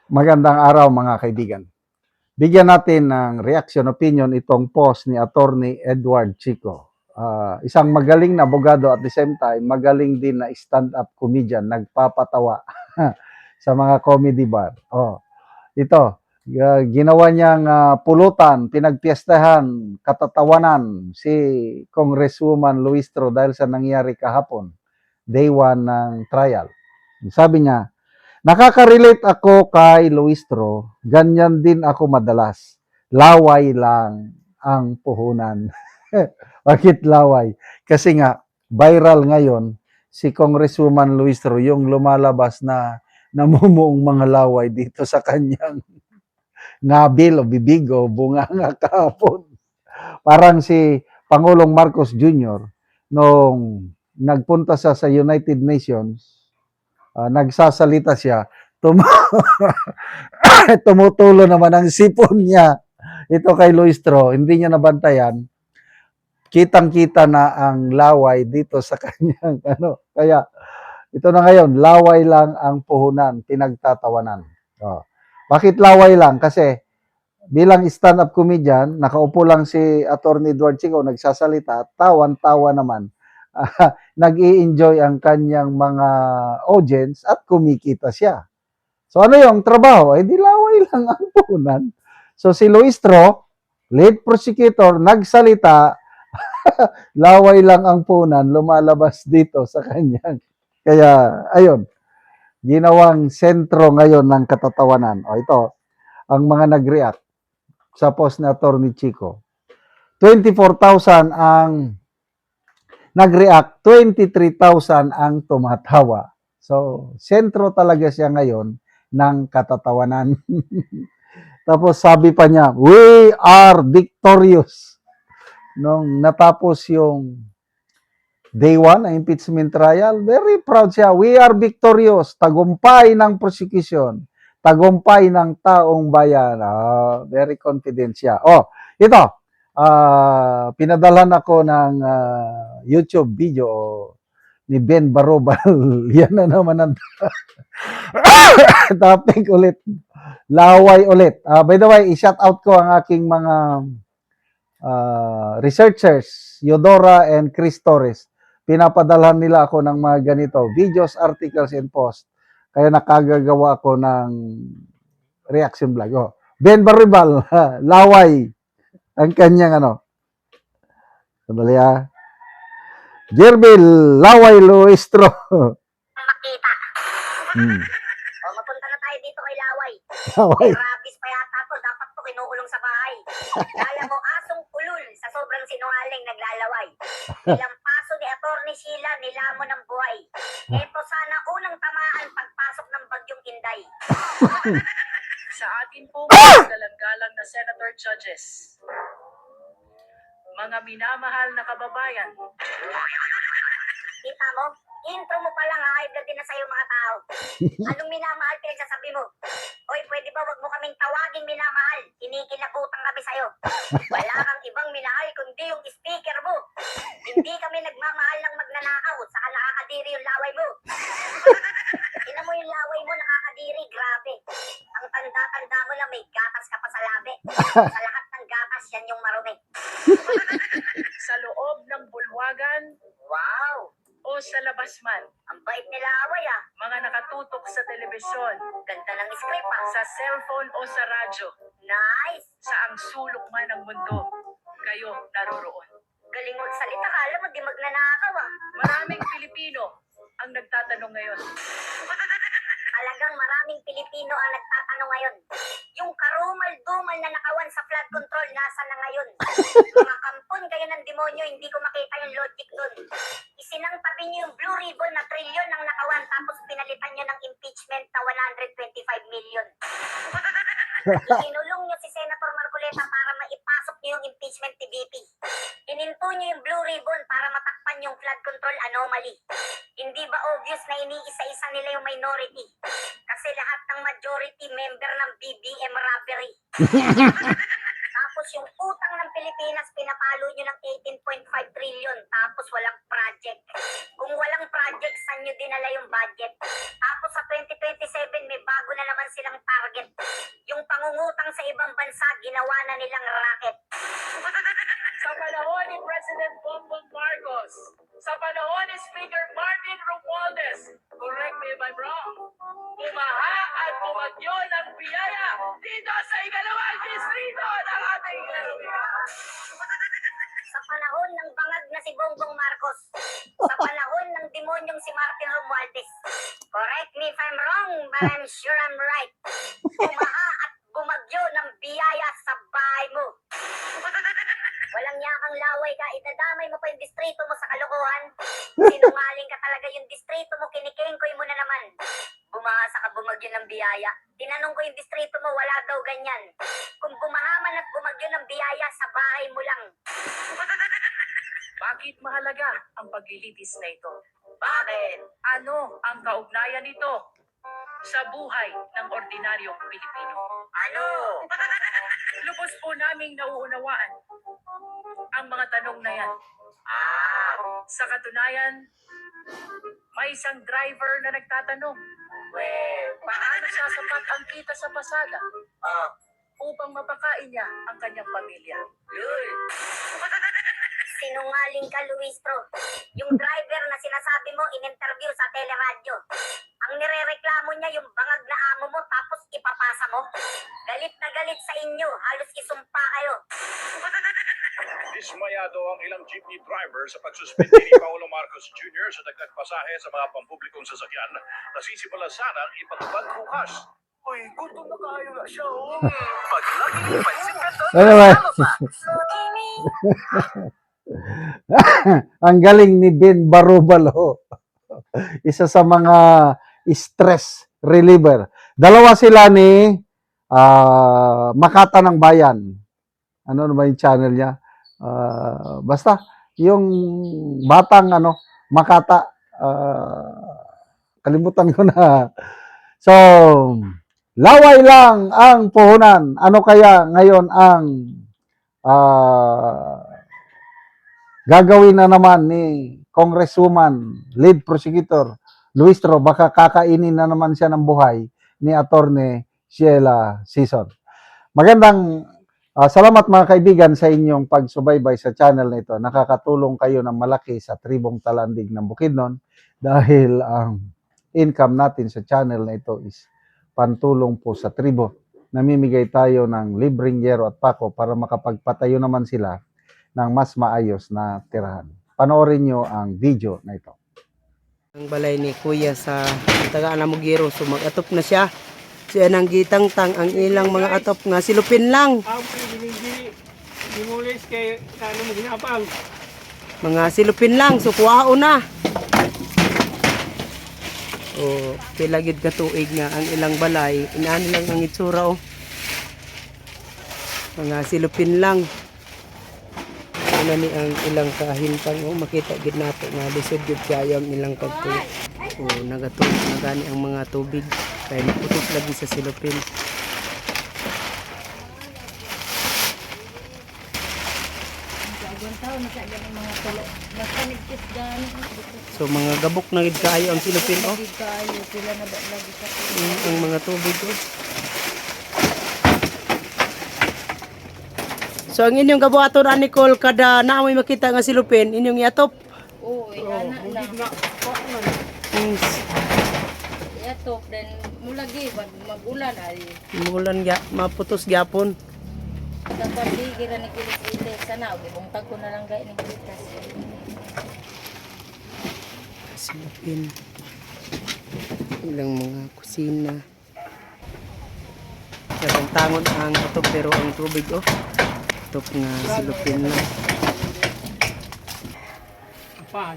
Magandang araw mga kaibigan. Bigyan natin ng reaction opinion itong post ni Attorney Edward Chico. Isang magaling na abogado at the same time, magaling din na stand-up comedian, nagpapatawa sa mga comedy bar. Ito, ginawa niyang pulutan, pinagpiestahan, katatawanan si Congresswoman Luistro dahil sa nangyari kahapon, day 1 ng trial. Sabi niya, nakaka-relate ako kay Luistro, ganyan din ako madalas. Laway lang ang puhunan. Bakit laway? Kasi nga, viral ngayon, si Congresswoman Luistro, yung lumalabas na namumuong mga laway dito sa kanyang ngabil o bibig o bunganga kahapon. Parang si Pangulong Marcos Jr. nung nagpunta sa United Nations, nagsasalita siya, tumutulo naman ang sipon niya. Ito kay Luistro, hindi niya nabantayan. Kitang-kita na ang laway dito sa kanyang ano. Kaya ito na ngayon, laway lang ang puhunan, pinagtatawanan. Bakit laway lang? Kasi bilang stand-up comedian, nakaupo lang si Attorney Edward Chico, nagsasalita, tawan-tawa naman. Nag-i-enjoy ang kanyang mga audience at kumikita siya. So ano yung trabaho? Eh di laway lang ang puhunan. So si Luistro, lead prosecutor, nagsalita, laway lang ang puhunan, lumalabas dito sa kanyang. Kaya ayun, ginawang sentro ngayon ng katatawanan. Ito, ang mga nag-react sa post ni Attorney Chico. 24,000 ang nag-react, 23,000 ang tumatawa. So, sentro talaga siya ngayon ng katatawanan. Tapos sabi pa niya, we are victorious. Nung natapos yung day 1 ng impeachment trial, very proud siya. We are victorious. Tagumpay ng prosecution. Tagumpay ng taong bayan. Very confident siya. Ito. Pinadalhan ako ng YouTube video ni Ben Barobal. Yan na naman ang topic ulit. Laway ulit. By the way, i-shout out ko ang aking mga researchers, Eudora and Chris Torres. Pinapadalhan nila ako ng mga ganito, videos, articles, and posts. Kaya nakagagawa ako ng reaction vlog. Ben Baribal, laway ang kanyang ano. Sandali Jerbil, laway Luistro. Makita. Mapunta na tayo dito kay Laway. Laway. May rabies pa yata to. Dapat to kinukulong sa bahay. Kaya mo asong kulul sa sobrang sinungaling naglalaway. Ilang paso ni Attorney Sheila nilamon ng buhay. Ito sana unang tamaan pagpasok ng bagyong Inday. Sa atin po mga galang-galang na senator judges, mga minamahal na kababayan, Kita mo? Intro mo pa lang high blood din na sa'yo mga tao. Anong minamahal pinagsasabi mo? Oy, pwede ba wag mo kaming tawaging minamahal? Kinikilabutan kami sa'yo. Wala kang ibang minahal kundi yung speaker mo. Hindi kami nagmamahal ng magnanakaw, saka nakakadiri yung laway mo. Tingnan mo yung laway mo, nakakadiri, grabe. Ang tanda-tanda mo na may gatas ka pa sa labi. Sa lahat ng gatas, yan yung marumi. sa loob ng bulwagan Wow! o sa labas man, Ang bait nila away mga nakatutok sa telebisyon, Ganda ng script sa cellphone o sa radyo, Nice! saang sulok man ng mundo, kayo naroroon. Galing mo salita ka, alam mo di magnanakaw Maraming Pilipino ang nagtatanong ngayon, Talagang maraming Pilipino ang nagtatanong ngayon. Yung karumal-dumal na nakawan sa flood control, nasa na ngayon? Mga kampon kayo ng demonyo, hindi ko makita yung logic dun. Isinangtabi niyo yung blue ribbon na trilyon ng nakawan, tapos pinalitan niyo ng impeachment na 125 million. Ikinulong niyo si Senator Marcoleta para maipasok niyo yung impeachment ni VP. Ininto niyo yung blue ribbon para matakpan yung flood control anomaly. Hindi ba obvious na iniisa-isa nila yung minority? Kasi lahat ng majority member ng BBM robbery. Tapos yung utang ng Pilipinas, pinapalo nyo ng 18.5 trillion, tapos walang project. Kung walang project, saan nyo dinala yung budget? Tapos sa 2027, may bago na naman silang target kanilang racket. Sa panahon ni President Bongbong Marcos, sa panahon ni Speaker Martin Romualdez, correct me if I'm wrong, bumaha at bumagyo ng biyaya dito sa ikalawang distrito ng ating lalawigan. Sa panahon ng bangag na si Bongbong Marcos, sa panahon ng demonyong si Martin Romualdez. Correct me if I'm wrong, but I'm sure I'm right. Bumaha at bumagyo ng biyaya sa bahay mo. Walang yakang laway ka, itadamay mo pa yung distrito mo sa kalokohan. Sinungaling ka talaga, yung distrito mo, kinikengkoy mo na naman. Bumaha sa kabumagyo ng biyaya. Tinanong ko yung distrito mo, wala daw ganyan. Kung bumaha man at bumagyo ng biyaya, sa bahay mo lang. Bakit mahalaga ang paglilitis na ito? Bakit? Ano ang kaugnayan nito sa buhay ng ordinaryong Pilipino? Ano? Lubos po naming nauunawaan ang mga tanong na yan. Sa katunayan, may isang driver na nagtatanong, paano sasapat ang kita sa pasada upang mapakain niya ang kanyang pamilya? Sinungaling ka, Luistro. Yung driver na sinasabi mo, in-interview sa teleradyo. Ang nirereklamo niya yung bangag na amo mo tapos ipapasa mo. Galit na galit sa inyo, halos isumpa kayo. Dismayado ang ilang jeepney driver sa pagsuspindi ni Paolo Marcos Jr. sa dagdag pasahe sa mga pampublikong sasakyan na sisimula sanang ipatupad bukas. Uy, gutom na kayo na siya, oh. Paglagi, pansin ka doon. Anyway. Ang galing ni Ben Barubalo. Isa sa mga stress reliever. Dalawa sila ni Makata ng Bayan. Ano naman yung channel niya? Basta yung batang Makata, kalimutan ko na. So, laway lang ang puhunan. Ano kaya ngayon ang gagawin na naman ni Congresswoman, lead prosecutor, Luistro? Baka kakainin na naman siya ng buhay ni Attorney Sheila Sison. Magandang salamat mga kaibigan sa inyong pagsubaybay sa channel na ito. Nakakatulong kayo ng malaki sa tribong Talandig ng Bukidnon dahil ang income natin sa channel na ito is pantulong po sa tribo. Namimigay tayo ng libreng yero at pako para makapagpatayo naman sila ng mas maayos na tirahan. Panoorin nyo ang video na ito. Ang balay ni Kuya sa taga Anamugiro, so mag-atop na siya. Siya nang gitangtang ang ilang mga atop nga silupin lang. Ang dimulis kay ano mo ginapang. Mga silupin lang, so kuwao na. O, pilagid ka tuig nga ang ilang balay. Inaan lang ang itsura o. Mga silupin lang. Ano ni ang ilang kahintang o. Makita gid nato nga lisod gid kayo ang ilang pagtuig. O, nagatulog na gani ang mga tubig. Kaya naputok lagi sa silupin. So mga gabok na gid kaayo ang silupin oh. Ang mga tubig oh. So ang inyong gabuhaton ani Nicole kada naamoy makita nga silupin inyong iatop. Oo, ana na. Iatop then mulagi magulan ay. Mulan ya maputos gyapon. Dapat di gira ni kilit sana og bungtag ko na lang gay ni kilitas. Silupin. Ilang mga kusina. Karang tangon ang atop pero ang tubig oh. Atop nga silupin lang. Apahan.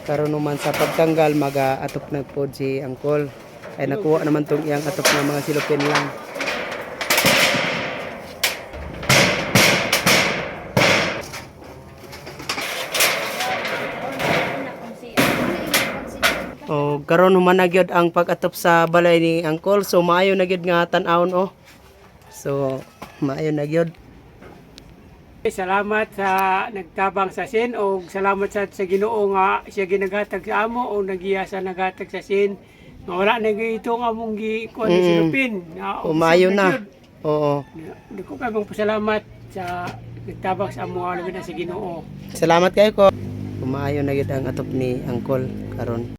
Karon naman sa pagtanggal maga-atop na po si Angkol. Ay nakuha naman tong iyang atop na mga silupin lang. O karon human na gyud ang pag-atop sa balay ni Angkol. So maayo na gyud nga tan-awon oh. So maayo na gyud. Salamat sa nagtabang sa sin o salamat sa Ginoo nga siya ginagatag sa amo o nagiya sa nagatag sa sin Wala na ito nga mong gikuha ni Silupin. Umayo na. Oo. Hindi ko kayo mong pasalamat sa nagtabak sa mga labi na sa Ginoo. Salamat kayo ko. Umayo na gid ang atop ni Angkol karon.